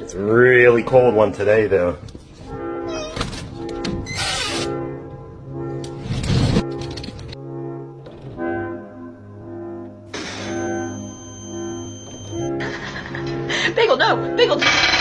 It's a really cold one today, though. Bagel, no! Bagel!